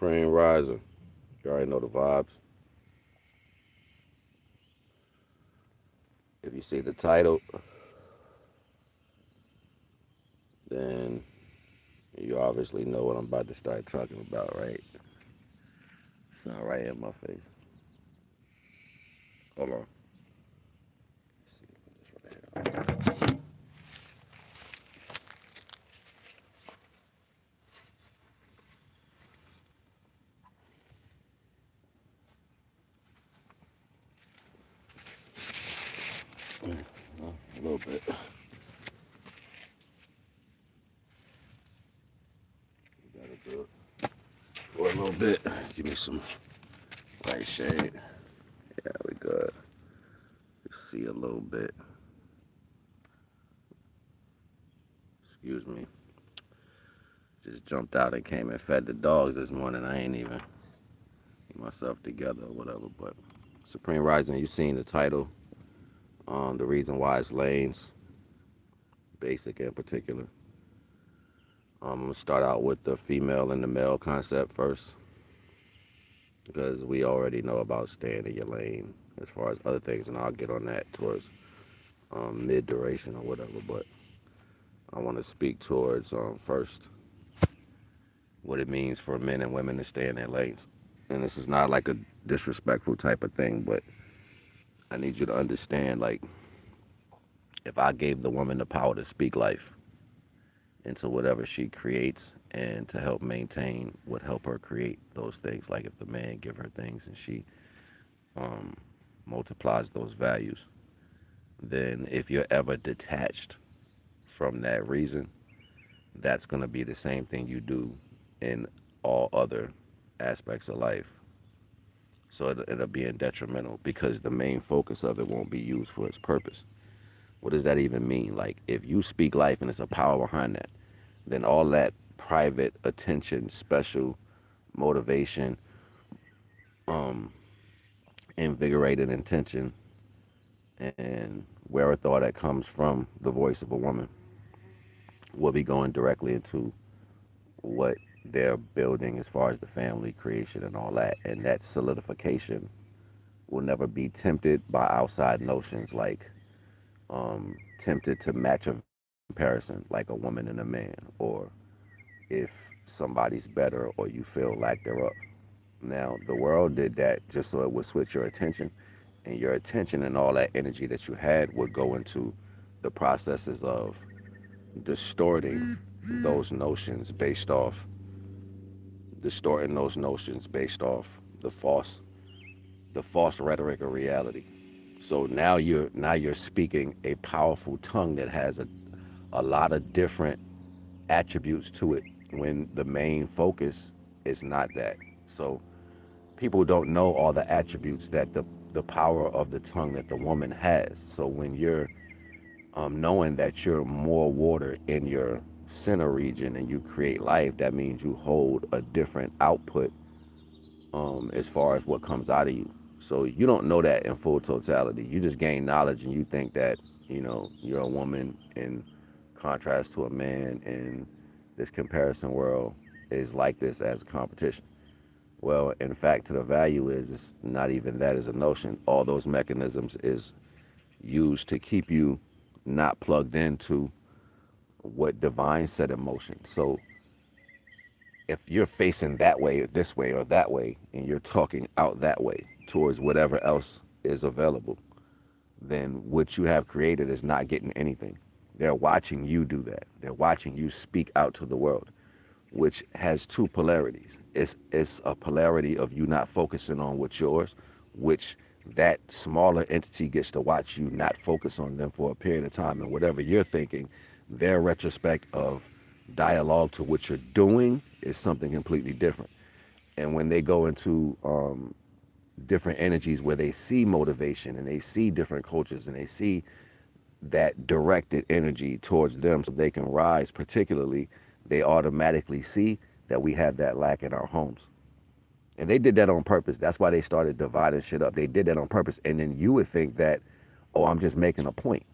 Supreme Rising. You already know the vibes. If you see the title, then you obviously know what I'm about to start talking about, right? It's not right in my face. Hold on. A little bit. Gotta do it for a little bit. Give me some light shade. Yeah, we good. See a little bit. Excuse me. Just jumped out and came and fed the dogs this morning. I ain't even get myself together or whatever. But Supreme Rising, you seen the title. The reason why it's lanes, basic in particular. I'm gonna start out with the female and the male concept first, because we already know about staying in your lane as far as other things, and I'll get on that towards mid duration or whatever. But I want to speak towards first what it means for men and women to stay in their lanes. And this is not like a disrespectful type of thing, but I need you to understand, like, if I gave the woman the power to speak life into whatever she creates and to help maintain what help her create those things, like if the man give her things and she um, multiplies those values, then if you're ever detached from that reason, that's going to be the same thing you do in all other aspects of life. So it'll be detrimental because the main focus of it won't be used for its purpose. What does that even mean? Like, if you speak life and it's a power behind that, then all that private attention, special motivation, um, invigorated intention, and wherewithal that comes from the voice of a woman will be going directly into what they're building as far as the family creation and all that. And that solidification will never be tempted by outside notions like tempted to match a comparison like a woman and a man, or if somebody's better or you feel lack thereof. Now, the world did that just so it would switch your attention, and your attention and all that energy that you had would go into the processes of distorting those notions based off distorting those notions based off the false rhetoric of reality. So now you're speaking a powerful tongue that has a lot of different attributes to it when the main focus is not that. So people don't know all the attributes that the power of the tongue that the woman has. So when you're knowing that you're more water in your center region and you create life, that means you hold a different output as far as what comes out of you. So you don't know that in full totality. You just gain knowledge and you think that, you're a woman in contrast to a man, and this comparison world is like this as a competition. Well, in fact, to the value is it's not even that as a notion. All those mechanisms is used to keep you not plugged into what divine set in motion. So if you're facing that way or this way or that way, and you're talking out that way towards whatever else is available, then what you have created is not getting anything. They're watching you do that. They're watching you speak out to the world, which has two polarities. It's a polarity of you not focusing on what's yours, which that smaller entity gets to watch you not focus on them for a period of time, and whatever you're thinking, their retrospect of dialogue to what you're doing is something completely different. And when they go into different energies where they see motivation and they see different cultures and they see that directed energy towards them so they can rise, particularly, they automatically see that we have that lack in our homes. And they did that on purpose. That's why they started dividing shit up. They did that on purpose. And then you would think that, oh, I'm just making a point.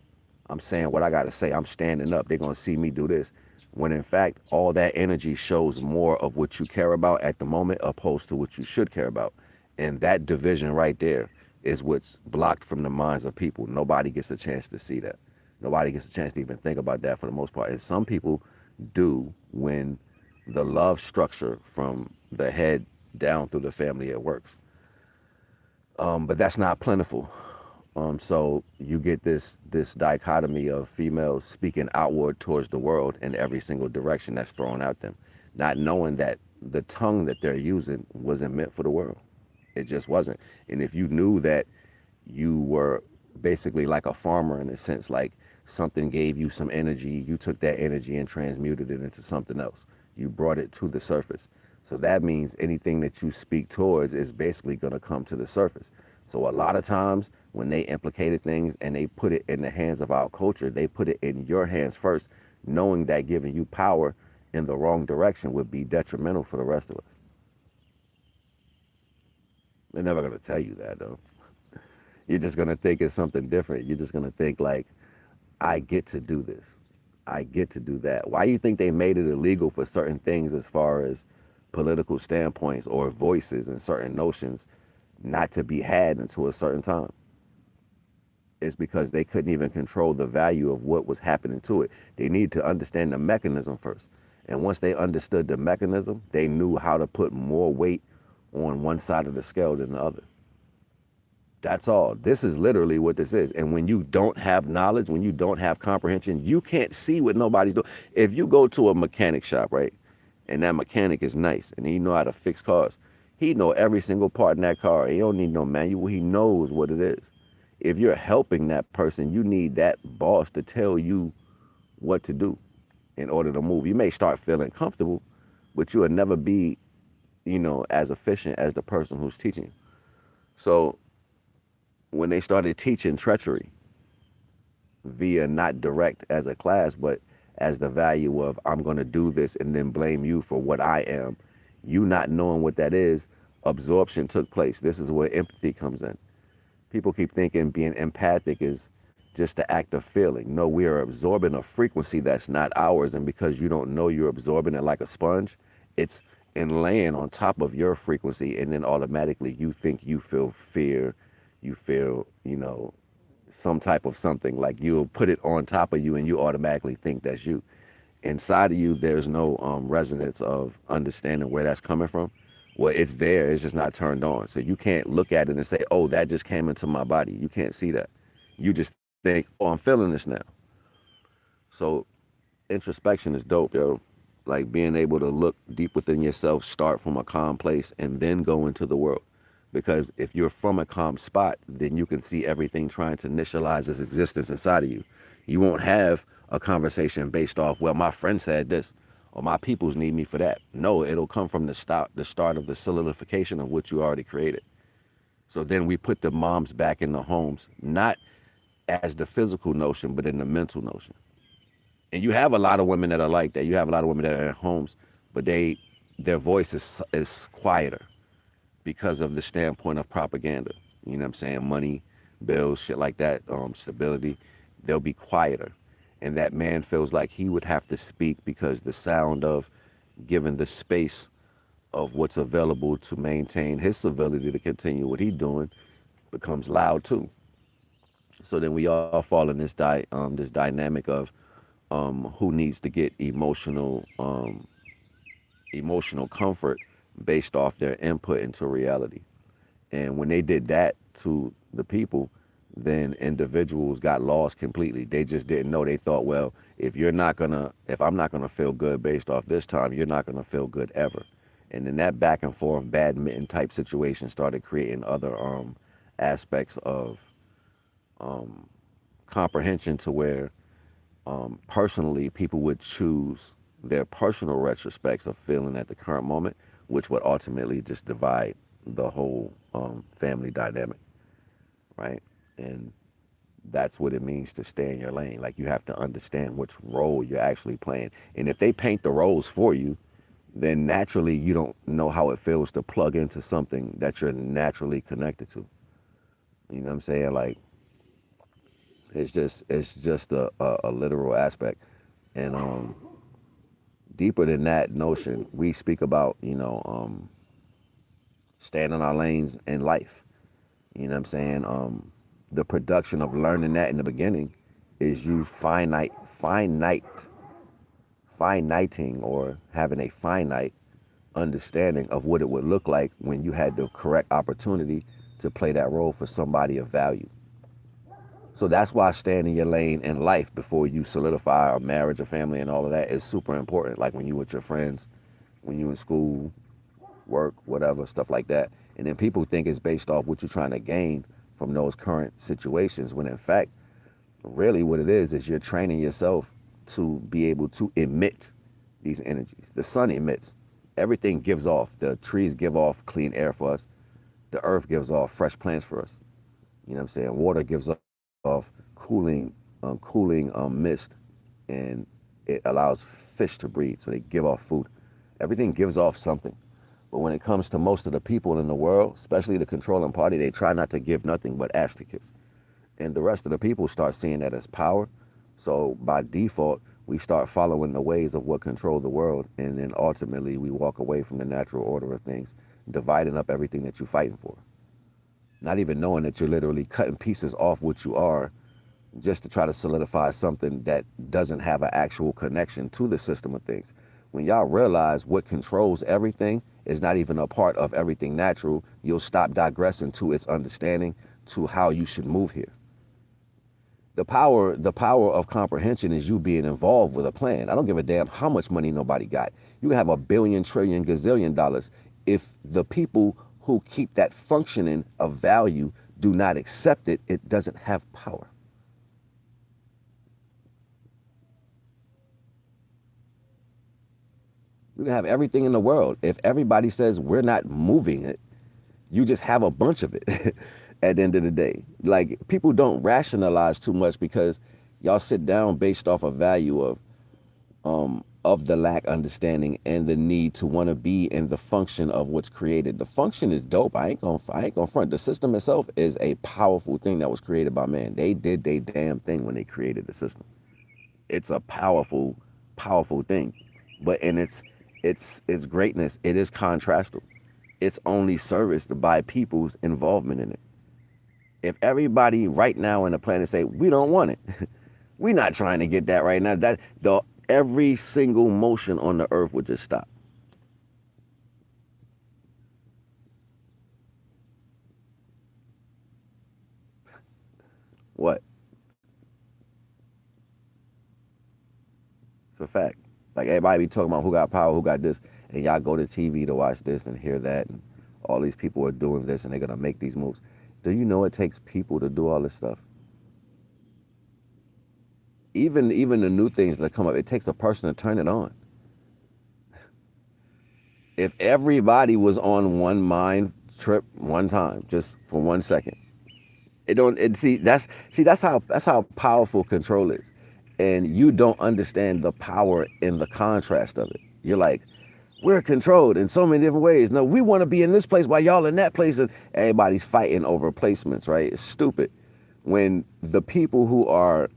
I'm saying what I got to say. I'm standing up. They're going to see me do this. When in fact, all that energy shows more of what you care about at the moment opposed to what you should care about. And that division right there is what's blocked from the minds of people. Nobody gets a chance to see that. Nobody gets a chance to even think about that for the most part. And some people do when the love structure from the head down through the family it works. But that's not plentiful. So you get this dichotomy of females speaking outward towards the world in every single direction that's thrown at them, not knowing that the tongue that they're using wasn't meant for the world. It just wasn't. And if you knew that you were basically like a farmer in a sense, like something gave you some energy, you took that energy and transmuted it into something else. You brought it to the surface. So that means anything that you speak towards is basically going to come to the surface. So a lot of times when they implicated things and they put it in the hands of our culture, they put it in your hands first, knowing that giving you power in the wrong direction would be detrimental for the rest of us. They're never going to tell you that though. You're just going to think it's something different. You're just going to think like, I get to do this. I get to do that. Why do you think they made it illegal for certain things as far as political standpoints or voices and certain notions not to be had until a certain time? It's because they couldn't even control the value of what was happening to it. They needed to understand the mechanism first. And once they understood the mechanism, they knew how to put more weight on one side of the scale than the other. That's all. This is literally what this is. And when you don't have knowledge, when you don't have comprehension, you can't see what nobody's doing. If you go to a mechanic shop, right, and that mechanic is nice and he know how to fix cars, he know every single part in that car. He don't need no manual. He knows what it is. If you're helping that person, you need that boss to tell you what to do in order to move. You may start feeling comfortable, but you will never be, as efficient as the person who's teaching. So when they started teaching treachery via not direct as a class, but as the value of I'm going to do this and then blame you for what I am, you not knowing what that is, absorption took place. This is where empathy comes in. People keep thinking being empathic is just the act of feeling. No, we are absorbing a frequency that's not ours, and because you don't know you're absorbing it like a sponge, it's in laying on top of your frequency, and then automatically you think you feel fear, you feel, some type of something, like you'll put it on top of you and you automatically think that's you. Inside of you, there's no resonance of understanding where that's coming from. Well, it's there, it's just not turned on. So you can't look at it and say, oh, that just came into my body. You can't see that. You just think, oh, I'm feeling this now. So introspection is dope, yo. Like being able to look deep within yourself, start from a calm place, and then go into the world. Because if you're from a calm spot, then you can see everything trying to initialize its existence inside of you. You won't have a conversation based off, well, my friend said this, or my peoples need me for that. No, it'll come from the start of the solidification of what you already created. So then we put the moms back in the homes, not as the physical notion, but in the mental notion. And you have a lot of women that are like that. You have a lot of women that are in homes, but their voice is quieter because of the standpoint of propaganda. You know what I'm saying? Money, bills, shit like that, stability. They'll be quieter. And that man feels like he would have to speak because the sound of giving the space of what's available to maintain his civility to continue what he's doing becomes loud too. So then we all fall in this dynamic of who needs to get emotional comfort based off their input into reality. And when they did that to the people, then individuals got lost completely. They just didn't know. They thought, well, if I'm not gonna feel good based off this time, you're not gonna feel good ever. And then that back and forth badminton type situation started creating other aspects of comprehension to where personally people would choose their personal retrospects of feeling at the current moment, which would ultimately just divide the whole family dynamic, right? And that's what it means to stay in your lane. Like you have to understand which role you're actually playing. And if they paint the roles for you, then naturally you don't know how it feels to plug into something that you're naturally connected to. You know what I'm saying? Like It's just a literal aspect, and deeper than that notion, we speak about staying in our lanes in life. You know what I'm saying? The production of learning that in the beginning is you finiting or having a finite understanding of what it would look like when you had the correct opportunity to play that role for somebody of value. So that's why staying in your lane in life before you solidify a marriage, a family, and all of that is super important. Like when you with your friends, when you in school, work, whatever, stuff like that. And then people think it's based off what you're trying to gain from those current situations, when in fact, really what it is you're training yourself to be able to emit these energies. The sun emits. Everything gives off. The trees give off clean air for us. The earth gives off fresh plants for us. You know what I'm saying? Water gives off cooling mist, and it allows fish to breathe, so they give off food. Everything gives off something. But when it comes to most of the people in the world, especially the controlling party, they try not to give nothing but ass to kiss. And the rest of the people start seeing that as power. So by default, we start following the ways of what control the world, and then ultimately we walk away from the natural order of things, dividing up everything that you're fighting for. Not even knowing that you're literally cutting pieces off what you are just to try to solidify something that doesn't have an actual connection to the system of things. When y'all realize what controls everything is not even a part of everything natural, you'll stop digressing to its understanding to how you should move here. The power of comprehension is you being involved with a plan. I don't give a damn how much money nobody got. You can have a billion, trillion, gazillion dollars. If the people who keep that functioning of value do not accept it, it doesn't have power. You can have everything in the world. If everybody says we're not moving it, you just have a bunch of it at the end of the day. Like, people don't rationalize too much because y'all sit down based off a value of the lack understanding and the need to want to be in the function of what's created. The function is dope. I ain't gonna front. The system itself is a powerful thing that was created by man. They did their damn thing when they created the system. It's a powerful, powerful thing. But in its greatness, it is contrastal. It's only serviced by people's involvement in it. If everybody right now on the planet say we don't want it, we're not trying to get that right now. That the every single motion on the earth would just stop. What? It's a fact. Like, everybody be talking about who got power, who got this, and y'all go to TV to watch this and hear that, and all these people are doing this, and they're gonna make these moves. Do you know it takes people to do all this stuff? Even the new things that come up, it takes a person to turn it on. If everybody was on one mind trip one time, just for 1 second, it don't. It that's how powerful control is, and you don't understand the power in the contrast of it. You're like, we're controlled in so many different ways. No, we want to be in this place while y'all in that place, and everybody's fighting over placements. Right? It's stupid. When the people who are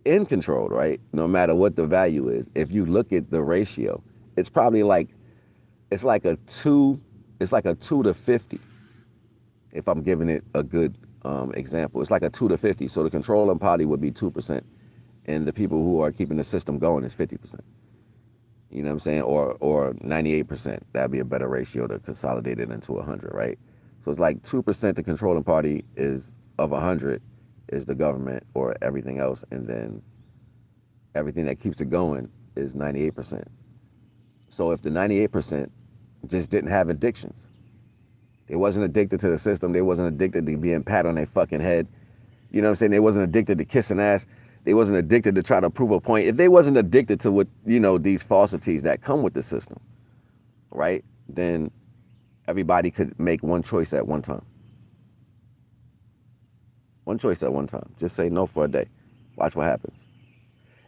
in control, right, no matter what the value is, if you look at the ratio, it's probably like it's like a two, it's like a 2 to 50. If I'm giving it a good example, it's like a 2 to 50. So the controlling party would be 2%, and the people who are keeping the system going is 50%. You know what I'm saying? Or 98%. That'd be a better ratio to consolidate it into 100, right? So it's like 2% the controlling party is of 100 is the government or everything else, and then everything that keeps it going is 98%. So if the 98% just didn't have addictions, they wasn't addicted to the system, they wasn't addicted to being pat on their fucking head, you know what I'm saying? They wasn't addicted to kissing ass, they wasn't addicted to try to prove a point. If they wasn't addicted to what, these falsities that come with the system, right? Then everybody could make one choice at one time. One choice at one time. Just say no for a day. Watch what happens.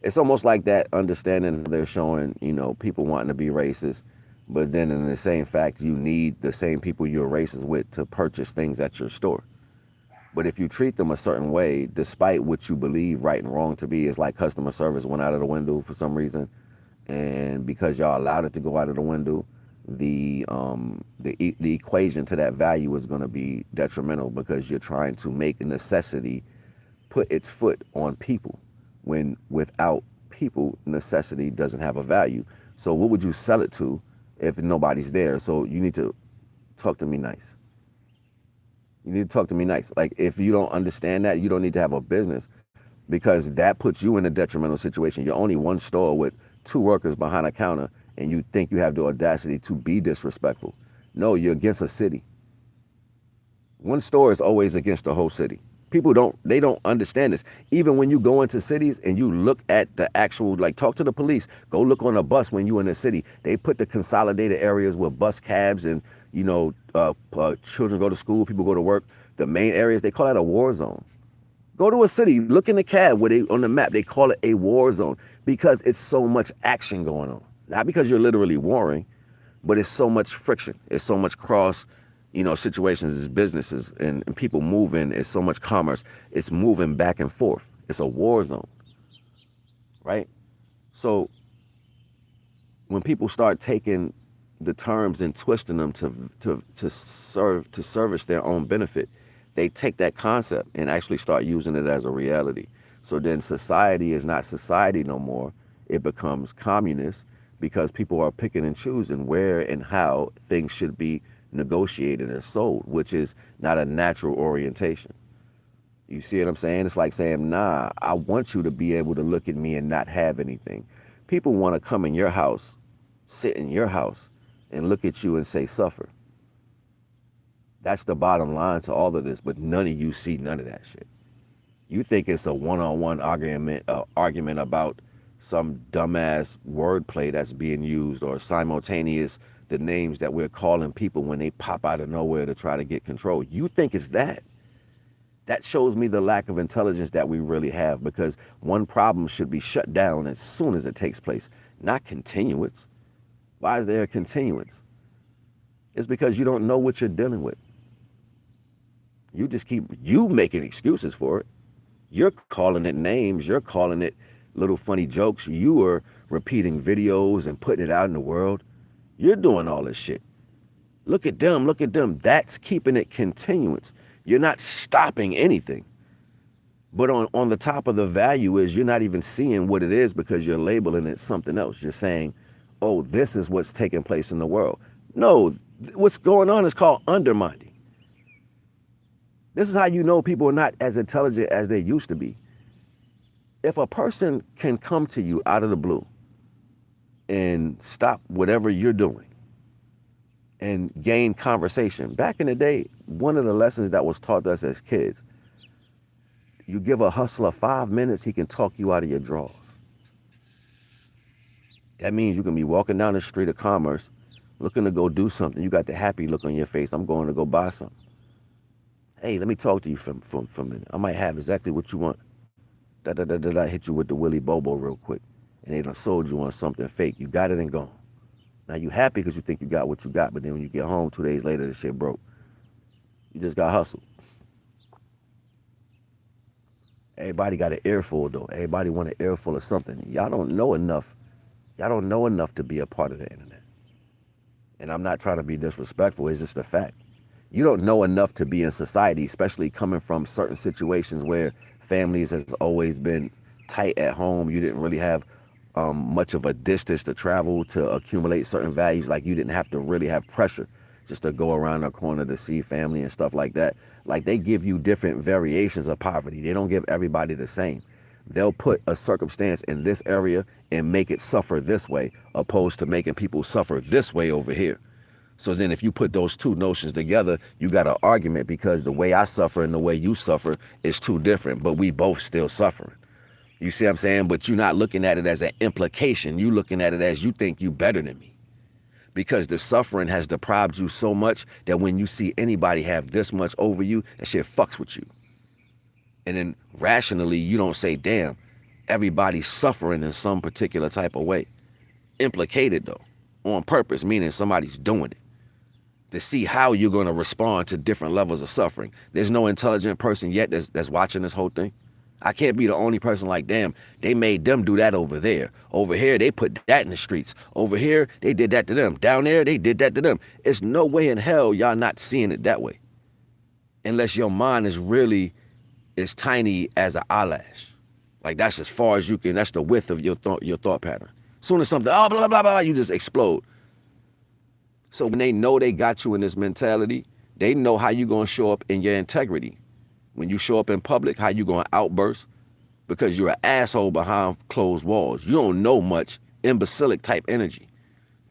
It's almost like that understanding they're showing, people wanting to be racist, but then in the same fact, you need the same people you're racist with to purchase things at your store. But if you treat them a certain way, despite what you believe right and wrong to be, it's like customer service went out of the window for some reason, and because y'all allowed it to go out of the window, the equation to that value is going to be detrimental because you're trying to make a necessity put its foot on people, when without people, necessity doesn't have a value. So what would you sell it to if nobody's there? So you need to talk to me nice. You need to talk to me nice. Like, if you don't understand that, you don't need to have a business, because that puts you in a detrimental situation. You're only one store with two workers behind a counter, and you think you have the audacity to be disrespectful. No, you're against a city. One store is always against the whole city. People don't understand this. Even when you go into cities and you look at the actual, like, talk to the police, go look on a bus when you're in the city. They put the consolidated areas where bus cabs and, children go to school, people go to work. The main areas, they call that a war zone. Go to a city, look in the cab where on the map, they call it a war zone, because it's so much action going on. Not because you're literally warring, but it's so much friction. It's so much cross, situations, it's businesses and people moving. It's so much commerce. It's moving back and forth. It's a war zone, right? So when people start taking the terms and twisting them to service their own benefit, they take that concept and actually start using it as a reality. So then society is not society no more. It becomes communist, because people are picking and choosing where and how things should be negotiated and sold, which is not a natural orientation. You see what I'm saying? It's like saying, nah, I want you to be able to look at me and not have anything. People want to come in your house, sit in your house, and look at you and say, suffer. That's the bottom line to all of this, but none of you see none of that shit. You think it's a one-on-one argument about some dumbass wordplay that's being used, or simultaneous the names that we're calling people when they pop out of nowhere to try to get control. You think it's that. That shows me the lack of intelligence that we really have, because one problem should be shut down as soon as it takes place, not continuance. Why is there a continuance? It's because you don't know what you're dealing with. You just keep making excuses for it. You're calling it names. You're calling it little funny jokes. You are repeating videos and putting it out in the world. You're doing all this shit. Look at them. Look at them. That's keeping it continuance. You're not stopping anything. But on the top of the value is you're not even seeing what it is, because you're labeling it something else. You're saying, oh, this is what's taking place in the world. No, what's going on is called undermining. This is how you know people are not as intelligent as they used to be. If a person can come to you out of the blue and stop whatever you're doing and gain conversation. Back in the day, one of the lessons that was taught us as kids, you give a hustler 5 minutes, he can talk you out of your drawers. That means you can be walking down the street of commerce, looking to go do something. You got the happy look on your face. I'm going to go buy something. Hey, let me talk to you for a minute. I might have exactly what you want. I hit you with the Willy Bobo real quick. And they done sold you on something fake. You got it and gone. Now you happy because you think you got what you got, but then when you get home 2 days later, the shit broke. You just got hustled. Everybody got an earful though. Everybody want an earful of something. Y'all don't know enough. Y'all don't know enough to be a part of the internet. And I'm not trying to be disrespectful. It's just a fact. You don't know enough to be in society, especially coming from certain situations where families has always been tight at home. You didn't really have much of a distance to travel to accumulate certain values. Like, you didn't have to really have pressure just to go around the corner to see family and stuff like that. Like, they give you different variations of poverty. They don't give everybody the same. They'll put a circumstance in this area and make it suffer this way, opposed to making people suffer this way over here. So then if you put those two notions together, you got an argument, because the way I suffer and the way you suffer is too different, but we both still suffering. You see what I'm saying? But you're not looking at it as an implication. You looking at it as you think you better than me. Because the suffering has deprived you so much that when you see anybody have this much over you, that shit fucks with you. And then rationally, you don't say, damn, everybody's suffering in some particular type of way. Implicated though, on purpose, meaning somebody's doing it. to see how you're going to respond to different levels of suffering. There's no intelligent person yet that's watching this whole thing. I can't be the only person like, damn, they made them do that over there. Over here, they put that in the streets. Over here, they did that to them. Down there, they did that to them. It's no way in hell y'all not seeing it that way. Unless your mind is really as tiny as an eyelash. Like, that's as far as you can, that's the width of your thought pattern. As soon as something, oh, blah, blah, blah, you just explode. So when they know they got you in this mentality, they know how you going to show up in your integrity. When you show up in public, how you going to outburst, because you're an asshole behind closed walls. You don't know much imbecilic type energy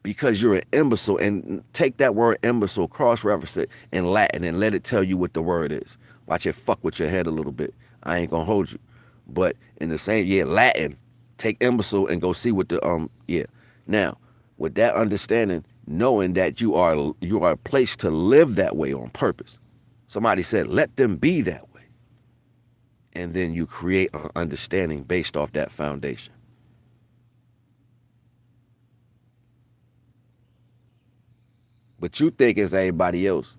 because you're an imbecile. And take that word imbecile, cross-reference it in Latin and let it tell you what the word is. Watch it fuck with your head a little bit. I ain't going to hold you. But in the same, Latin, take imbecile and go see what the, Now, with that understanding, knowing that you are placed to live that way on purpose. Somebody said, let them be that way. And then you create an understanding based off that foundation. But you think it's everybody else.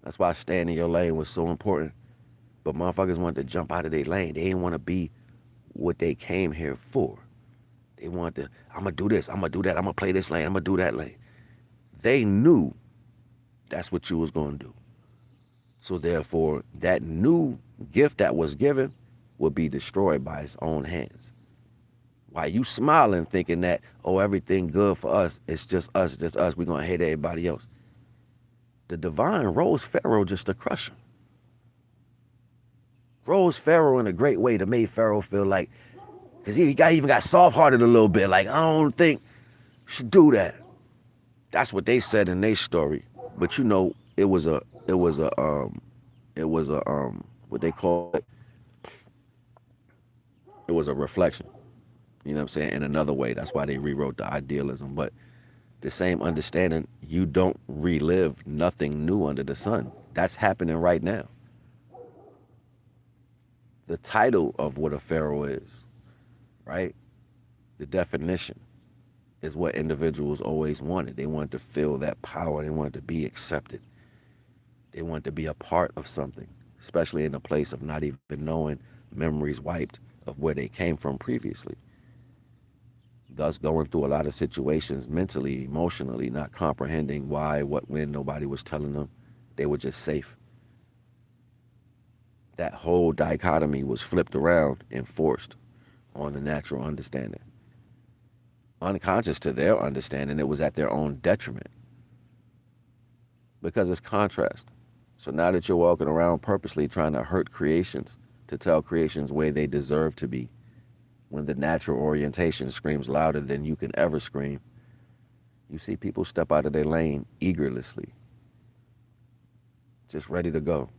That's why staying in your lane was so important. But motherfuckers wanted to jump out of their lane. They didn't want to be what they came here for. They wanted to, I'm going to do this, I'm going to do that, I'm going to play this lane, I'm going to do that lane. They knew that's what you was going to do. So therefore, that new gift that was given would be destroyed by its own hands. Why you smiling thinking that, oh, everything good for us, it's just us, we're going to hate everybody else. The divine rose Pharaoh just to crush him. Rose Pharaoh in a great way to make Pharaoh feel like, because he even got soft-hearted a little bit, like, I don't think you should do that. That's what they said in their story. But you know, it was a what they call it. It was a reflection. You know what I'm saying? In another way. That's why they rewrote the idealism. But the same understanding, you don't relive nothing new under the sun. That's happening right now. The title of what a pharaoh is, right? The definition is what individuals always wanted. They wanted to feel that power. They wanted to be accepted. They wanted to be a part of something, especially in a place of not even knowing, memories wiped of where they came from previously. Thus going through a lot of situations mentally, emotionally, not comprehending why, what, when, nobody was telling them. They were just safe. That whole dichotomy was flipped around and forced on the natural understanding. Unconscious to their understanding, it was at their own detriment. Because it's contrast. So now that you're walking around purposely trying to hurt creations, to tell creations where they deserve to be, when the natural orientation screams louder than you can ever scream, you see people step out of their lane eagerlessly, just ready to go.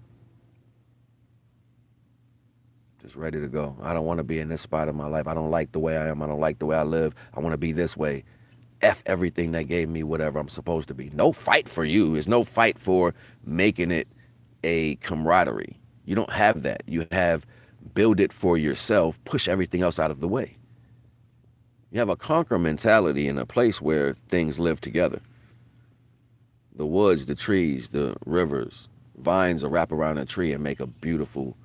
Just ready to go. I don't want to be in this spot of my life. I don't like the way I am. I don't like the way I live. I want to be this way. F everything that gave me whatever I'm supposed to be. No fight for you. There's no fight for making it a camaraderie. You don't have that. You have build it for yourself, push everything else out of the way. You have a conquer mentality in a place where things live together. The woods, the trees, the rivers, vines will wrap around a tree and make a beautiful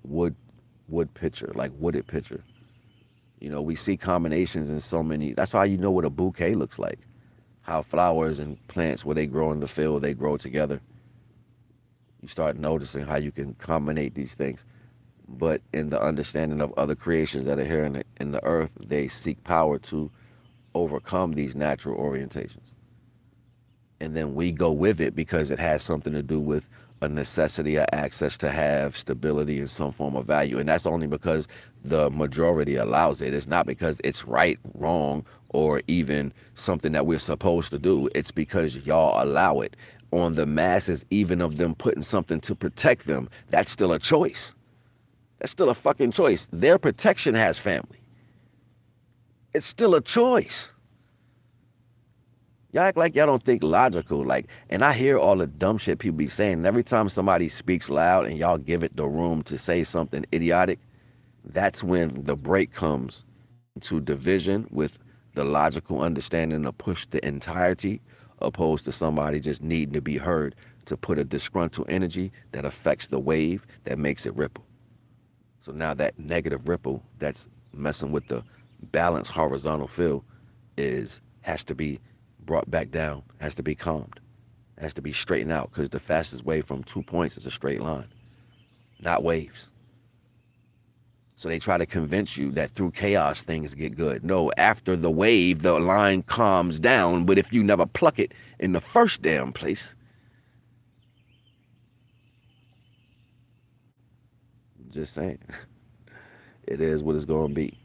wood picture, like wooded picture. You know, we see combinations in so many. That's how you know what a bouquet looks like. How flowers and plants, where they grow in the field, they grow together. You start noticing how you can combine these things. But in the understanding of other creations that are here in the earth, they seek power to overcome these natural orientations. And then we go with it because it has something to do with a necessity or access to have stability in some form of value. And that's only because the majority allows it. It's not because it's right, wrong, or even something that we're supposed to do. It's because y'all allow it. On the masses, even of them putting something to protect them, that's still a choice. That's still a fucking choice. Their protection has family. It's still a choice. Y'all act like y'all don't think logical. Like, and I hear all the dumb shit people be saying. And every time somebody speaks loud and y'all give it the room to say something idiotic, that's when the break comes to division with the logical understanding to push the entirety, opposed to somebody just needing to be heard to put a disgruntled energy that affects the wave that makes it ripple. So now that negative ripple that's messing with the balanced horizontal field has to be brought back down, has to be calmed, has to be straightened out, because the fastest way from 2 points is a straight line, not waves. So they try to convince you that through chaos things get good. No, after the wave, the line calms down. But if you never pluck it in the first damn place, just saying, it is what it's going to be.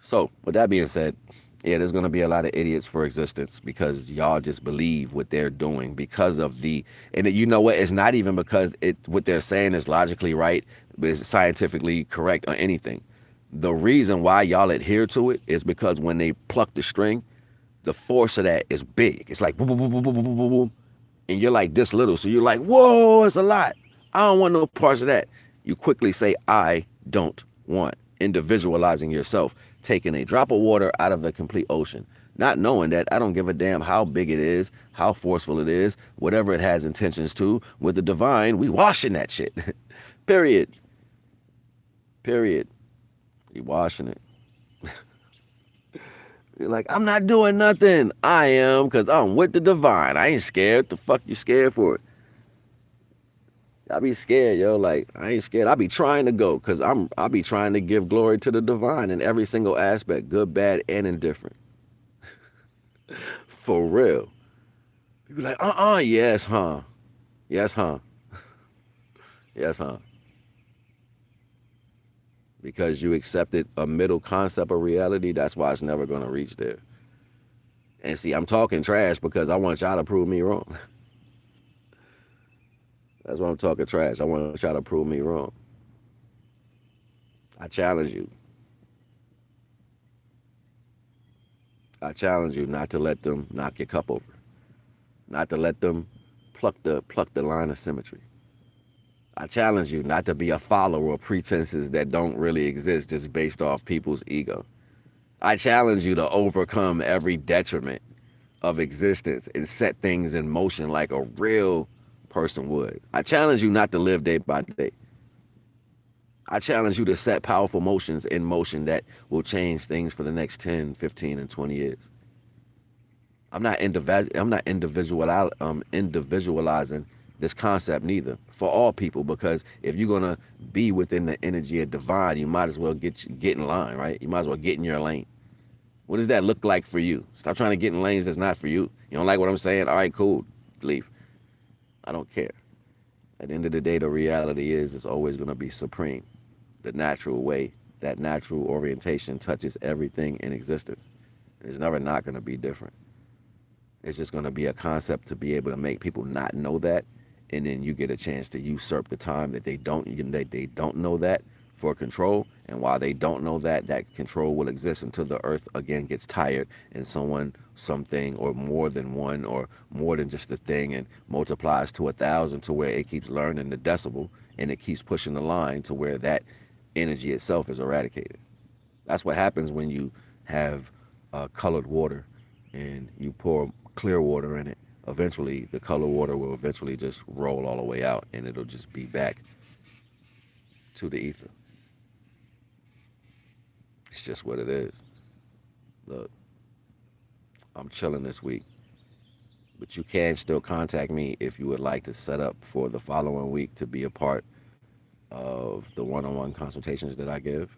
So, with that being said, yeah, there's going to be a lot of idiots for existence because y'all just believe what they're doing because of and you know what? It's not even because what they're saying is logically right, is scientifically correct or anything. The reason why y'all adhere to it is because when they pluck the string, the force of that is big. It's like boom, boom, boom, boom, boom, boom, boom, boom, and you're like this little. So you're like, whoa, it's a lot. I don't want no parts of that. You quickly say, I don't want. Individualizing yourself, taking a drop of water out of the complete ocean, not knowing that I don't give a damn how big it is, how forceful it is, whatever it has intentions to. With the divine, we washing that shit. Period. Period. We washing it. You're like, I'm not doing nothing. I am, because I'm with the divine. I ain't scared. The fuck you scared for? I be scared, yo. Like, I ain't scared. I be trying to go because I be trying to give glory to the divine in every single aspect, good, bad, and indifferent. For real. People like, yes, huh? Yes, huh? Yes, huh? Because you accepted a middle concept of reality, that's why it's never going to reach there. And see, I'm talking trash because I want y'all to prove me wrong. That's why I'm talking trash. I want y'all to prove me wrong. I challenge you. I challenge you not to let them knock your cup over. Not to let them pluck the line of symmetry. I challenge you not to be a follower of pretenses that don't really exist just based off people's ego. I challenge you to overcome every detriment of existence and set things in motion like a real person would. I challenge you not to live day by day. I challenge you to set powerful motions in motion that will change things for the next 10, 15, and 20 years. I'm not individualizing this concept neither for all people, because if you're gonna be within the energy of divine, you might as well get in line, right? You might as well get in your lane. What does that look like for you? Stop trying to get in lanes that's not for you. You don't like what I'm saying? All right, cool, leave. I don't care. At the end of the day, the reality is it's always gonna be supreme. The natural way, that natural orientation touches everything in existence. It's never not gonna be different. It's just going to be a concept to be able to make people not know that, and then you get a chance to usurp the time that they don't know that for control. And while they don't know that, that control will exist until the earth again gets tired and someone, something, or more than one, or more than just a thing, and multiplies to 1,000 to where it keeps learning the decibel and it keeps pushing the line to where that energy itself is eradicated. That's what happens when you have colored water and you pour clear water in it. Eventually, the colored water will eventually just roll all the way out and it'll just be back to the ether. It's just what it is. Look, I'm chilling this week, but you can still contact me if you would like to set up for the following week to be a part of the one-on-one consultations that I give.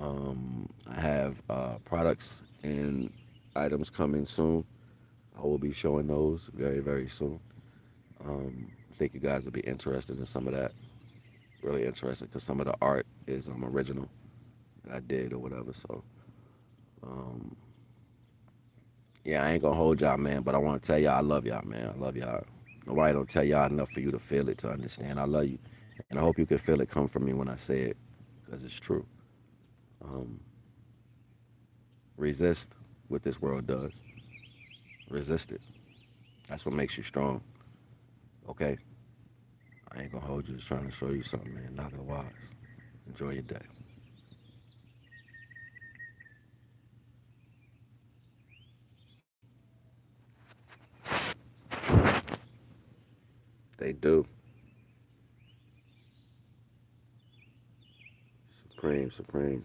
I have products and items coming soon. I will be showing those very, very soon. I think you guys will be interested in some of that. Really interested because some of the art is original that I did or whatever. So, um, yeah, I ain't gonna hold y'all, man, but I want to tell y'all I love y'all, man. I love y'all. Nobody don't tell y'all enough for you to feel it, to understand. I love you, and I hope you can feel it come from me when I say it, because it's true. Um, Resist what this world does. Resist it. That's what makes you strong. Okay? I ain't gonna hold you. Just trying to show you something, man. NAGA the Wise. Enjoy your day. They do. Supreme, supreme.